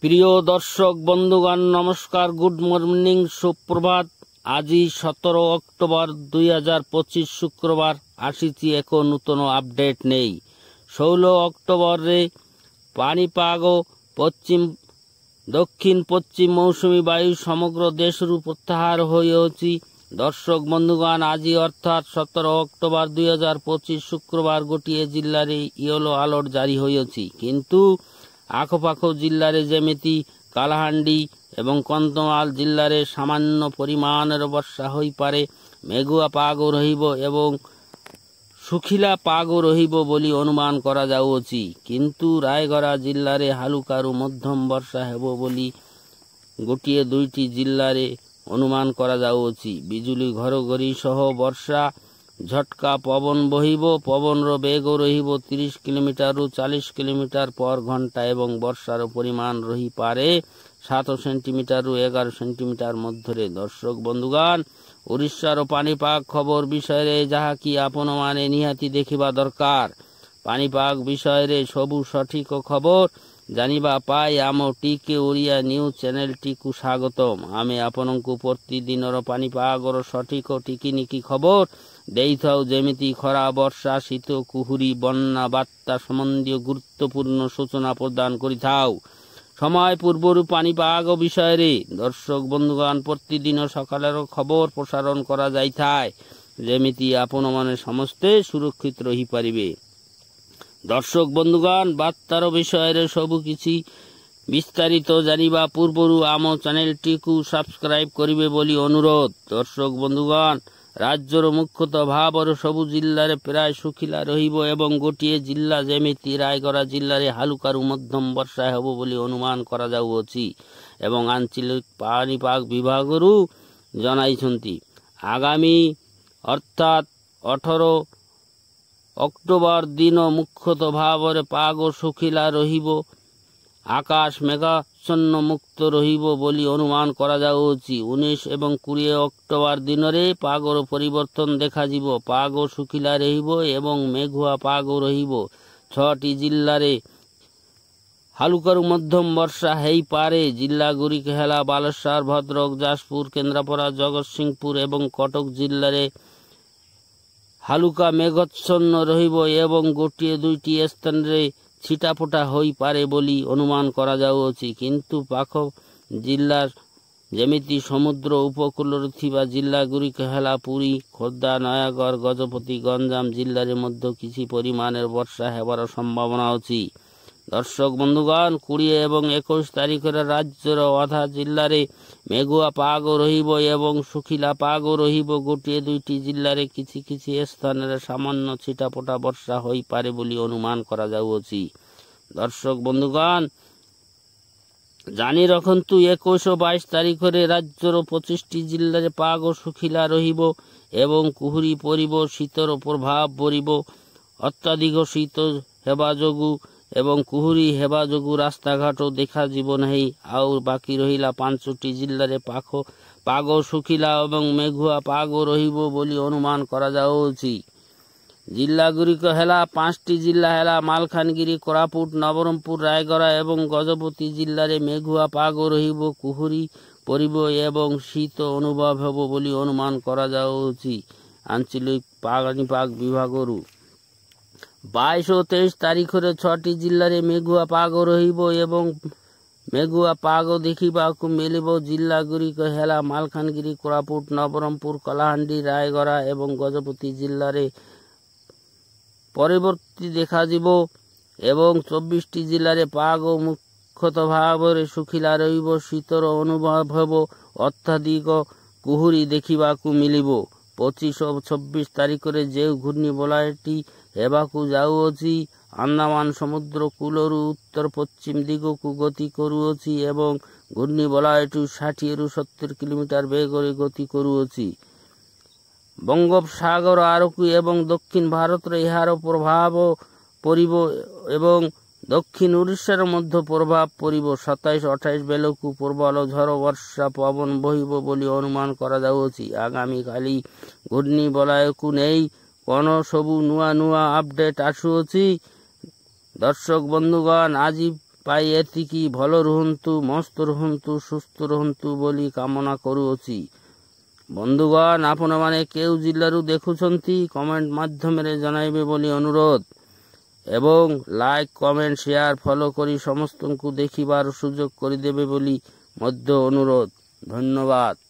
প্রিয় দর্শক বন্ধুগণ নমস্কার, গুড মর্নিং, সুপ্রভাত। আজি 17 অক্টোবর 2025 শুক্রবার আসিছি এক নূতন আপডেট নেই। 16 অক্টোবরে পানিপাগ দক্ষিণ পশ্চিম মৌসুমী বায়ু সমগ্র দেশরু প্রত্যাহার হয়েছি। দর্শক বন্ধুগণ, আজি অর্থাৎ 17 অক্টোবর 2025 শুক্রবার গোটিଏ ଜିଲ୍ଲାରେ ইয়েলো আলর্ট জারি হয়েছি, কিন্তু আখপাখ ଜିଲ୍ଲାରେ ଯେମିତି କାଲାହାଣ୍ଡି ଏବଂ କନ୍ଧମାଳ ଜିଲ୍ଲାରେ ସାମାନ୍ୟ ପରିମାଣର ବର୍ଷା ହୋଇପାରେ। ମେଘୁଆ ପାଗ ରହିବ ଏବଂ ଶୁଖିଲା ପାଗ ରହିବ ବୋଲି ଅନୁମାନ କରାଯାଉଅଛି, କିନ୍ତୁ ରାୟଗଡ଼ା ଜିଲ୍ଲାରେ ହାଲୁକାରୁ ମଧ୍ୟମ ବର୍ଷା ହେବ ବୋଲି ଗୋଟିଏ ଦୁଇଟି ଜିଲ୍ଲାରେ ଅନୁମାନ କରାଯାଉଅଛି। ବିଜୁଳି ଘଡ଼ଘଡ଼ି ସହ ବର୍ଷା ଝଟକା ପବନ ବହିବ। ପବନର ବେଗ ରହିବ 30 କିଲୋମିଟରରୁ 40 କିଲୋମିଟର ପର ଘଣ୍ଟା ଏବଂ ବର୍ଷାର ପରିମାଣ ରହିପାରେ 7 ସେଣ୍ଟିମିଟରରୁ 11 ସେଣ୍ଟିମିଟର ମଧ୍ୟରେ। ଦର୍ଶକ ବନ୍ଧୁଗଣ, ଓଡ଼ିଶାର ପାଣିପାଗ ଖବର ବିଷୟରେ ଯାହାକି ଆପଣମାନେ ନିହାତି ଦେଖିବା ଦରକାର। ପାଣିପାଗ ବିଷୟରେ ସବୁ ସଠିକ ଖବର ଜାଣିବା ପାଇଁ ଆମ ଟିକେ ଓଡ଼ିଆ ନ୍ୟୁଜ୍ ଚ୍ୟାନେଲଟିକୁ ସ୍ୱାଗତମ। ଆମେ ଆପଣଙ୍କୁ ପ୍ରତିଦିନର ପାଣିପାଗର ସଠିକ ଟିକିନିକି ଖବର ଦେଇଥାଉ, ଯେମିତି ଖରା, ବର୍ଷା, ଶୀତ, କୁହୁଡ଼ି, ବନ୍ୟା, ବାତ୍ୟା ସମ୍ବନ୍ଧୀୟ ଗୁରୁତ୍ୱପୂର୍ଣ୍ଣ ସୂଚନା ପ୍ରଦାନ କରିଥାଉ। ସମୟ ପୂର୍ବରୁ ପାଣିପାଗ ବିଷୟରେ ଦର୍ଶକ ବନ୍ଧୁଗଣ ପ୍ରତିଦିନ ସକାଳର ଖବର ପ୍ରସାରଣ କରାଯାଇଥାଏ, ଯେମିତି ଆପଣମାନେ ସମସ୍ତେ ସୁରକ୍ଷିତ ରହିପାରିବେ। ଦର୍ଶକ ବନ୍ଧୁଗଣ, ବାର୍ତ୍ତାର ବିଷୟରେ ସବୁକିଛି ବିସ୍ତାରିତ ଜାଣିବା ପୂର୍ବରୁ ଆମ ଚ୍ୟାନେଲଟିକୁ ସବସ୍କ୍ରାଇବ କରିବେ ବୋଲି ଅନୁରୋଧ। ଦର୍ଶକ ବନ୍ଧୁଗଣ, ରାଜ୍ୟର ମୁଖ୍ୟତଃ ଭାବରେ ସବୁ ଜିଲ୍ଲାରେ ପ୍ରାୟ ଶୁଖିଲା ରହିବ ଏବଂ ଗୋଟିଏ ଜିଲ୍ଲା ଯେମିତି ରାୟଗଡ଼ା ଜିଲ୍ଲାରେ ହାଲୁକାରୁ ମଧ୍ୟମ ବର୍ଷା ହେବ ବୋଲି ଅନୁମାନ କରାଯାଉଅଛି ଏବଂ ଆଞ୍ଚଳିକ ପାଣିପାଗ ବିଭାଗରୁ ଜଣାଇଛନ୍ତି। ଆଗାମୀ ଅର୍ଥାତ୍ 18 ଅକ୍ଟୋବର ଦିନ ମୁଖ୍ୟତଃ ଭାବରେ ପାଗ ଶୁଖିଲା ରହିବ। ଆକାଶ ମେଘାଚ୍ଛନ୍ନ ମୁକ୍ତ ରହିବ ବୋଲି ଅନୁମାନ କରାଯାଉଅଛି। 19 ଏବଂ 20 ଅକ୍ଟୋବର ଦିନରେ ପାଗର ପରିବର୍ତ୍ତନ ଦେଖାଯିବ। ପାଗ ଶୁଖିଲା ରହିବ ଏବଂ ମେଘୁଆ ପାଗ ରହିବ। 6ଟି ଜିଲ୍ଲାରେ ହାଲୁକାରୁ ମଧ୍ୟମ ବର୍ଷା ହୋଇପାରେ। ଜିଲ୍ଲାଗୁଡ଼ିକ ହେଲା ବାଲେଶ୍ୱର, ଭଦ୍ରକ, ଯାଜପୁର, କେନ୍ଦ୍ରାପଡ଼ା, ଜଗତସିଂହପୁର ଏବଂ କଟକ ଜିଲ୍ଲାରେ ହାଲୁକା ମେଘାଚ୍ଛନ୍ନ ରହିବ ଏବଂ ଗୋଟିଏ ଦୁଇଟି ସ୍ଥାନରେ ଛିଟାଫଟା ହୋଇପାରେ ବୋଲି ଅନୁମାନ କରାଯାଉଅଛି, କିନ୍ତୁ ପାଖ ଜିଲ୍ଲା ଯେମିତି ସମୁଦ୍ର ଉପକୂଳରେ ଥିବା ଜିଲ୍ଲାଗୁଡ଼ିକ ହେଲା ପୁରୀ, ଖୋର୍ଦ୍ଧା, ନୟାଗଡ଼, ଗଜପତି, ଗଞ୍ଜାମ ଜିଲ୍ଲାରେ ମଧ୍ୟ କିଛି ପରିମାଣରେ ବର୍ଷା ହେବାର ସମ୍ଭାବନା ଅଛି। ଦର୍ଶକ ବନ୍ଧୁଗଣ, 20 ଏବଂ 21 ତାରିଖରେ ରାଜ୍ୟର ଅଧା ଜିଲ୍ଲାରେ ମେଘୁଆ ପାଗ ରହିବ ଏବଂ ଶୁଖିଲା ପାଗ ରହିବ। ଗୋଟିଏ ଦୁଇଟି ଜିଲ୍ଲାରେ କିଛି କିଛି ସ୍ଥାନରେ ସାମାନ୍ୟ ଛିଟାଫଟା ବର୍ଷା ହୋଇପାରେ ବୋଲି ଅନୁମାନ କରାଯାଉଅଛି। ଦର୍ଶକ ବନ୍ଧୁଗଣ, ଜାଣି ରଖନ୍ତୁ, 21 ଓ 22 ତାରିଖରେ ରାଜ୍ୟର 25ଟି ଜିଲ୍ଲାରେ ପାଗ ଶୁଖିଲା ରହିବ ଏବଂ କୁହୁଡ଼ି ପଡ଼ିବ। ଶୀତର ପ୍ରଭାବ ବଢ଼ିବ। ଅତ୍ୟଧିକ ଶୀତ ହେବା ଯୋଗୁଁ ଏବଂ କୁହୁଡ଼ି ହେବା ଯୋଗୁଁ ରାସ୍ତାଘାଟ ଦେଖାଯିବ ନାହିଁ। ଆଉ ବାକି ରହିଲା 5ଟି ଜିଲ୍ଲାରେ ପାଗ ଶୁଖିଲା ଏବଂ ମେଘୁଆ ପାଗ ରହିବ ବୋଲି ଅନୁମାନ କରାଯାଉଅଛି। ଜିଲ୍ଲାଗୁଡ଼ିକ ହେଲା 5ଟି ଜିଲ୍ଲା ହେଲା ମାଲକାନଗିରି, କୋରାପୁଟ, ନବରଙ୍ଗପୁର, ରାୟଗଡ଼ା ଏବଂ ଗଜପତି ଜିଲ୍ଲାରେ ମେଘୁଆ ପାଗ ରହିବ। କୁହୁଡ଼ି ପଡ଼ିବ ଏବଂ ଶୀତ ଅନୁଭବ ହେବ ବୋଲି ଅନୁମାନ କରାଯାଉଛି ଆଞ୍ଚଳିକ ପାଣିପାଗ ବିଭାଗରୁ। 22 ଓ 23 ତାରିଖରେ 6ଟି ଜିଲ୍ଲାରେ ମେଘୁଆ ପାଗ ରହିବ ଏବଂ ମେଘୁଆ ପାଗ ଦେଖିବାକୁ ମିଳିବ। ଜିଲ୍ଲାଗୁଡ଼ିକ ହେଲା ମାଲକାନଗିରି, କୋରାପୁଟ, ନବରଙ୍ଗପୁର, କଳାହାଣ୍ଡି, ରାୟଗଡ଼ା ଏବଂ ଗଜପତି ଜିଲ୍ଲାରେ ପରିବର୍ତ୍ତନ ଦେଖାଯିବ ଏବଂ 24ଟି ଜିଲ୍ଲାରେ ପାଗ ମୁଖ୍ୟତଃ ଭାବରେ ଶୁଖିଲା ରହିବ। ଶୀତର ଅନୁଭବ ହେବ। ଅତ୍ୟଧିକ କୁହୁଡ଼ି ଦେଖିବାକୁ ମିଳିବ। 25 ଓ 26 ତାରିଖରେ ଯେଉଁ ଘୂର୍ଣ୍ଣିବଳୟଟି ହେବାକୁ ଯାଉଅଛି ଆଣ୍ଡାମାନ ସମୁଦ୍ର କୂଳରୁ ଉତ୍ତର ପଶ୍ଚିମ ଦିଗକୁ ଗତି କରୁଅଛି ଏବଂ ଘୂର୍ଣ୍ଣିବଳୟଟି 60ରୁ 70 କିଲୋମିଟର ବେଗରେ ଗତି କରୁଅଛି ବଙ୍ଗୋପସାଗର ଆଡ଼କୁ ଏବଂ ଦକ୍ଷିଣ ଭାରତରେ ଏହାର ପ୍ରଭାବ ପଡ଼ିବ ଏବଂ ଦକ୍ଷିଣ ଓଡ଼ିଶାର ମଧ୍ୟ ପ୍ରଭାବ ପଡ଼ିବ। 27-28 ବେଳକୁ ପ୍ରବଳ ଝଡ଼ ବର୍ଷା ପବନ ବହିବ ବୋଲି ଅନୁମାନ କରାଯାଉଅଛି। ଆଗାମୀକାଲି ଘୂର୍ଣ୍ଣିବଳୟକୁ ନେଇ କ'ଣ ସବୁ ନୂଆ ନୂଆ ଆପଡେଟ୍ ଆସୁଅଛି। ଦର୍ଶକ ବନ୍ଧୁଗଣ, ଆଜି ପାଇ ଏତିକି ଭଲ ରୁହନ୍ତୁ, ମସ୍ତ ରୁହନ୍ତୁ, ସୁସ୍ଥ ରୁହନ୍ତୁ ବୋଲି କାମନା କରୁଅଛି। ବନ୍ଧୁଗଣ, ଆପଣମାନେ କେଉଁ ଜିଲ୍ଲାରୁ ଦେଖୁଛନ୍ତି କମେଣ୍ଟ ମାଧ୍ୟମରେ ଜଣାଇବେ ବୋଲି ଅନୁରୋଧ ଏବଂ ଲାଇକ୍, କମେଣ୍ଟ, ସେୟାର, ଫଲୋ କରି ସମସ୍ତଙ୍କୁ ଦେଖିବାର ସୁଯୋଗ କରିଦେବେ ବୋଲି ମଧ୍ୟ ଅନୁରୋଧ। ଧନ୍ୟବାଦ।